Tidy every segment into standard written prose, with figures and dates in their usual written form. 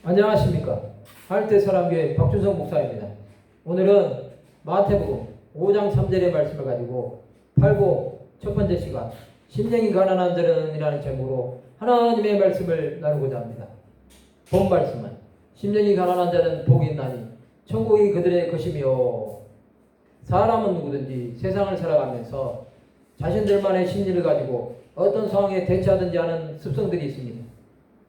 안녕하십니까. 할때사랑교회 박준성 목사입니다. 오늘은 마태복음 5장 3절의 말씀을 가지고 8고 첫 번째 시간 심령이 가난한 자는 이라는 제목으로 하나님의 말씀을 나누고자 합니다. 본 말씀은 심령이 가난한 자는 복이 있나니 천국이 그들의 것이며. 사람은 누구든지 세상을 살아가면서 자신들만의 심리를 가지고 어떤 상황에 대처하든지 하는 습성들이 있습니다.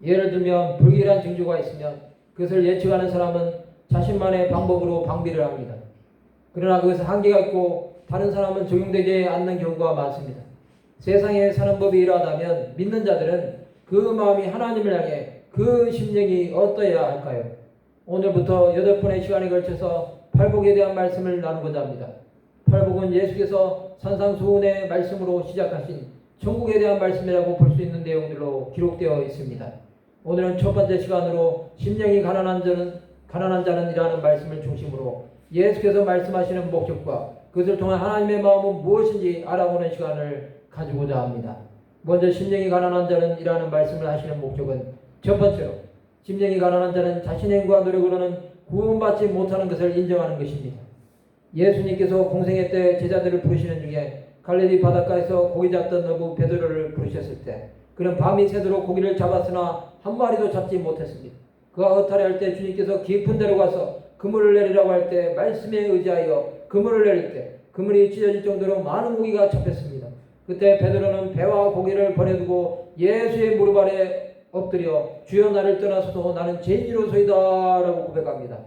예를 들면 불길한 징조가 있으면 그것을 예측하는 사람은 자신만의 방법으로 방비를 합니다. 그러나 그것은 한계가 있고 다른 사람은 적용되지 않는 경우가 많습니다. 세상에 사는 법이 이러하다면 믿는 자들은 그 마음이 하나님을 향해 그 심령이 어떠해야 할까요? 오늘부터 8번의 시간에 걸쳐서 팔복에 대한 말씀을 나누고자 합니다. 팔복은 예수께서 산상수훈의 말씀으로 시작하신 천국에 대한 말씀이라고 볼 수 있는 내용들로 기록되어 있습니다. 오늘은 첫 번째 시간으로 심령이 가난한 자는 이라는 말씀을 중심으로 예수께서 말씀하시는 목적과 그것을 통한 하나님의 마음은 무엇인지 알아보는 시간을 가지고자 합니다. 먼저 심령이 가난한 자는 이라는 말씀을 하시는 목적은 첫 번째로 심령이 가난한 자는 자신의 힘과 노력으로는 구원받지 못하는 것을 인정하는 것입니다. 예수님께서 공생애 때 제자들을 부르시는 중에 갈릴리 바닷가에서 고기 잡던 어부 베드로를 부르셨을 때 그는 밤이 새도록 고기를 잡았으나 한 마리도 잡지 못했습니다. 그가 허탈해할 때 주님께서 깊은 데로 가서 그물을 내리라고 할 때 말씀에 의지하여 그물을 내릴 때 그물이 찢어질 정도로 많은 고기가 잡혔습니다. 그때 베드로는 배와 고기를 버려두고 예수의 무릎 아래 엎드려 주여 나를 떠나서도 나는 죄인으로서이다 라고 고백합니다.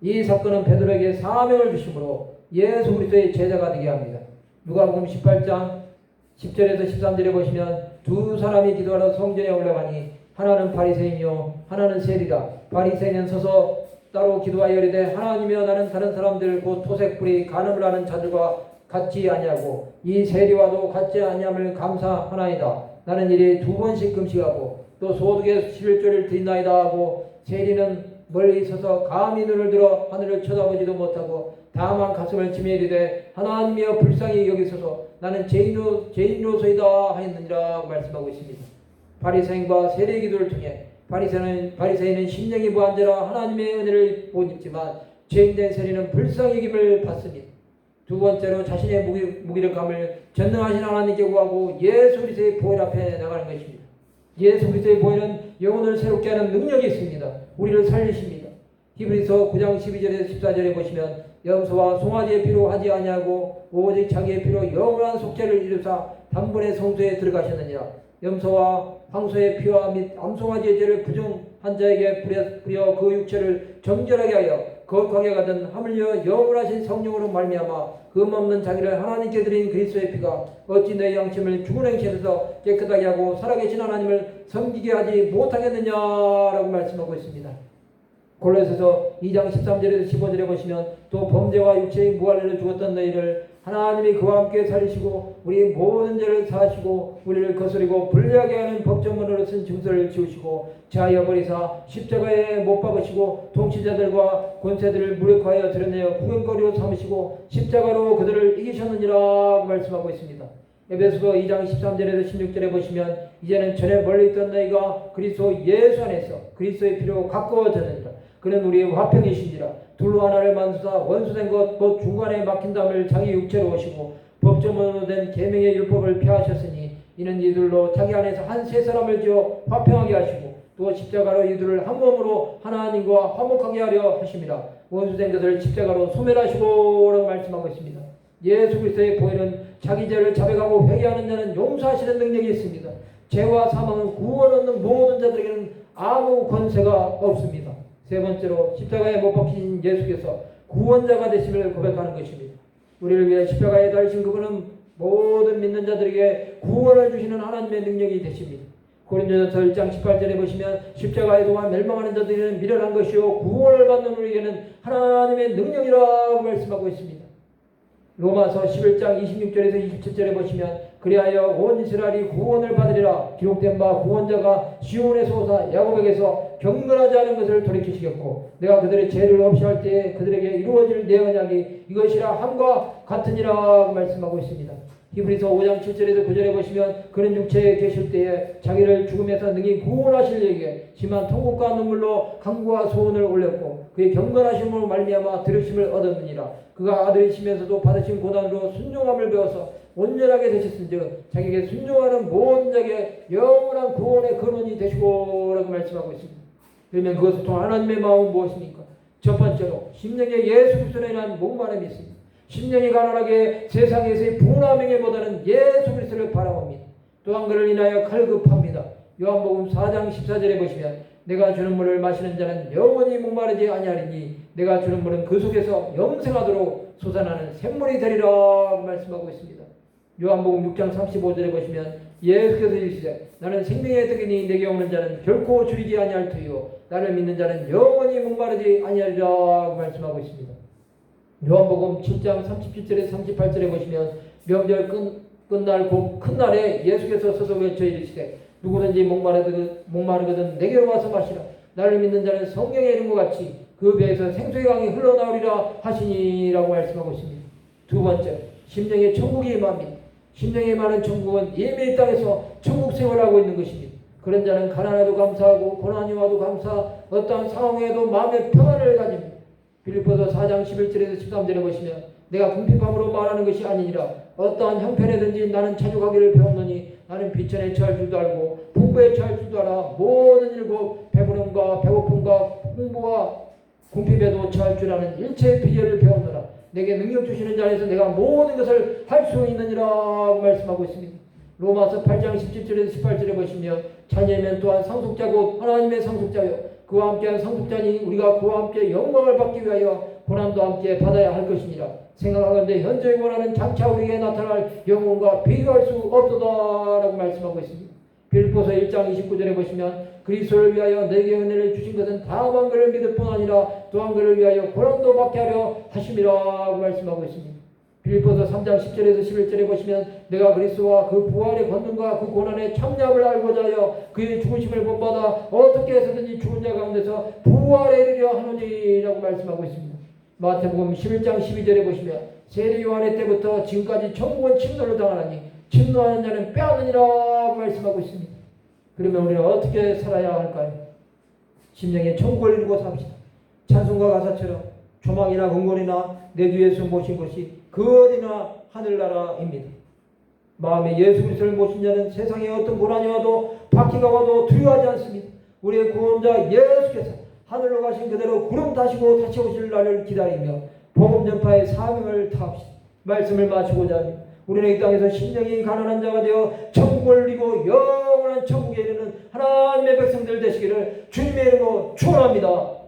이 사건은 베드로에게 사명을 주심으로 예수 그리스도의 제자가 되게 합니다. 누가복음 18장 10절에서 13절에 보시면 두 사람이 기도하러 성전에 올라가니 하나는 바리새인이요 하나는 세리라. 바리새인은 서서 따로 기도하여 이르되 하나님이여 나는 다른 사람들 곧 토색불이 간음을 하는 자들과 같지 아니하고 이 세리와도 같지 아니함을 감사하나이다. 나는 일이 2번씩 금식하고 또 소득의 11조를 드린나이다 하고 세리는 멀리 서서 감히 눈을 들어 하늘을 쳐다보지도 못하고 다만 가슴을 치며 이르되 하나님이여 불쌍히 여기소서 나는 죄인으로서이다 하였느니라 말씀하고 있습니다. 바리새인과 세리의 기도를 통해 바리새인은 심령이 무한 자라 하나님의 은혜를 못 입지만 죄인된 세리는 불쌍히 여김을 받습니다. 두 번째로 자신의 무기력함을 전능하신 하나님께 구하고 예수 그리스도의 보혈 앞에 나가는 것입니다. 예수 그리스도의 보혈은 영혼을 새롭게 하는 능력이 있습니다. 우리를 살리십니다. 히브리서 9장 12절에서 14절에 보시면 염소와 송아지의 피로 하지 아니하고 오직 자기의 피로 영원한 속죄를 이루사 단번에 성소에 들어가셨느니라. 염소와 황소의 피와 및 암송아지의 죄를 부정한 자에게 부려 그 육체를 정결하게 하여 거룩하게 가든 하물며 영원하신 성령으로 말미암아 흠없는 자기를 하나님께 드린 그리스도의 피가 어찌 너희 양심을 죽은 행실에서 깨끗하게 하고 살아계신 하나님을 섬기게 하지 못하겠느냐라고 말씀하고 있습니다. 골로새서 2장 13절에서 15절에 보시면 또 범죄와 육체의 무할례를 죽었던 너희를 하나님이 그와 함께 살리시고 우리 모든 죄를 사하시고 우리를 거스리고 불리하게 하는 법정문으로 쓴 증서를 지우시고 자하여 버리사 십자가에 못 박으시고 통치자들과 권세들을 무력하여 드러내어 구경거리로 삼으시고 십자가로 그들을 이기셨느니라 말씀하고 있습니다. 에베소서 2장 13절에서 16절에 보시면 이제는 전에 멀리 있던 너희가 그리스도 예수 안에서 그리스도의 피로 가까워졌느니라. 그는 우리의 화평이신지라. 둘로 하나를 만드사 원수된 것 곧 중간에 막힌 담을 자기 육체로 오시고 법조문으로 된 계명의 율법을 폐하셨으니 이는 이들로 자기 안에서 한 세 사람을 지어 화평하게 하시고 또 십자가로 이들을 한 몸으로 하나님과 화목하게 하려 하심이라. 원수된 것을 십자가로 소멸하시고 라고 말씀하고 있습니다. 예수 그리스도의 보혈은 자기 죄를 자백하고 회개하는 자는 용서하시는 능력이 있습니다. 죄와 사망은 구원 얻는 모든 자들에게는 아무 권세가 없습니다. 세 번째로 십자가에 못 박히신 예수께서 구원자가 되심을 고백하는 것입니다. 우리를 위해 십자가에 달리신 그분은 모든 믿는 자들에게 구원을 주시는 하나님의 능력이 되십니다. 고린도전서 1장 18절에 보시면 십자가에 동안 멸망하는 자들에게는 미련한 것이요 구원을 받는 우리에게는 하나님의 능력이라고 말씀하고 있습니다. 로마서 11장 26절에서 27절에 보시면 그리하여 온 이스라엘이 구원을 받으리라 기록된 바 구원자가 시온에서 오사 야곱에게서 경건하지 않은 것을 돌이키시겠고 내가 그들의 죄를 없이 할 때에 그들에게 이루어질 내 언약이 이것이라 함과 같으니라 말씀하고 있습니다. 히브리서 5장 7절에서 9절에 보시면 그는 육체에 계실 때에 자기를 죽음에서 능히 구원하실 이에게 심한 통곡과 눈물로 간구와 소원을 올렸고 그의 경건하심으로 말미암아 들으심을 얻었느니라. 그가 아들이시면서도 받으신 고난으로 순종함을 배워서 온전하게 되셨은즉 자기에게 순종하는 모든 자에게 영원한 구원의 근원이 되시고라고 말씀하고 있습니다. 그러면 그것을 통한 하나님의 마음은 무엇입니까? 첫 번째로 심령에 예수 그리스도에 대한 목마름이 있습니다. 심령이 가난하게 세상에서의 부나 명예보다는 예수 그리스도를 바라봅니다. 또한 그를 인하여 갈급합니다. 요한복음 4장 14절에 보시면 내가 주는 물을 마시는 자는 영원히 목마르지 아니하리니 내가 주는 물은 그 속에서 영생하도록 솟아나는 샘물이 되리라 말씀하고 있습니다. 요한복음 6장 35절에 보시면 예수께서 이르시되 나는 생명의 떡이니 내게 오는 자는 결코 줄이지 아니할 터이요 나를 믿는 자는 영원히 목마르지 아니하리라 말씀하고 있습니다. 요한복음 7장 37절에 38절에 보시면 명절 끝날 곧 큰 날에 예수께서 서서 외쳐 이르시되 누구든지 목마르거든 내게로 와서 마시라. 나를 믿는 자는 성경에 이름과 같이 그 배에서 생수의 강이 흘러나오리라 하시니라고 말씀하고 있습니다. 두 번째, 심령의 천국이 임합니다. 심령에 많은 천국은 예민의 땅에서 천국 생활을 하고 있는 것입니다. 그런 자는 가난해도 감사하고 고난이 와도 감사, 어떠한 상황에도 마음의 평안을 가집니다. 빌립보서 4장 11절에서 13절에 보시면 내가 궁핍함으로 말하는 것이 아니니라. 어떠한 형편에든지 나는 자족하기를 배웠노니 나는 비천에 처할 줄도 알고 풍부에 처할 줄도 알아. 모든 일곱 배부름과 배고픔과 홍보와 궁핍에도 처할 줄 아는 일체의 비결을 배웠노라. 내게 능력 주시는 자에서 내가 모든 것을 할 수 있느니라 말씀하고 있습니다. 로마서 8장 17절에서 18절에 보시면 자녀면 또한 상속자고 하나님의 상속자요 그와 함께한 상속자니 우리가 그와 함께 영광을 받기 위하여 고난도 함께 받아야 할 것이니라. 생각하건대 현재의 고난은 장차 우리에게 나타날 영혼과 비교할 수 없도다라고 말씀하고 있습니다. 빌립보서 1장 29절에 보시면 그리스도를 위하여 내게 은혜를 주신 것은 다만 그를 믿을 뿐 아니라 또한 그를 위하여 고난도 받게 하려 하심이라고 말씀하고 있습니다. 빌립보서 3장 10절에서 11절에 보시면 내가 그리스도와 그 부활의 권능과 그 고난의 참여함을 알고자 하여 그의 죽으심을 본받아 어떻게 해서든지 죽은 자 가운데서 부활에 이르려 하노니라고 말씀하고 있습니다. 마태복음 11장 12절에 보시면 세례 요한의 때부터 지금까지 천국은 침노를 당하나니 침노하는 자는 빼앗느니라고 말씀하고 있습니다. 그러면 우리는 어떻게 살아야 할까요? 심령의 천국을 이루고 삽시다. 찬송가 가사처럼 조망이나 근본이나 내 뒤에서 모신 것이 그 어디나 하늘나라입니다. 마음에 예수 그리스도를 모신 자는 세상에 어떤 고난이 와도 박해가 와도 두려워하지 않습니다. 우리의 구원자 예수께서 하늘로 가신 그대로 구름 타시고 다시 오실 날을 기다리며 복음 전파의 사명을 다합시다. 말씀을 마치고자 합니다. 우리는 이 땅에서 심령이 가난한 자가 되어 천국을 이루고 영원한 천국에 이르는 하나님의 백성들 되시기를 주님의 이름으로 축원합니다.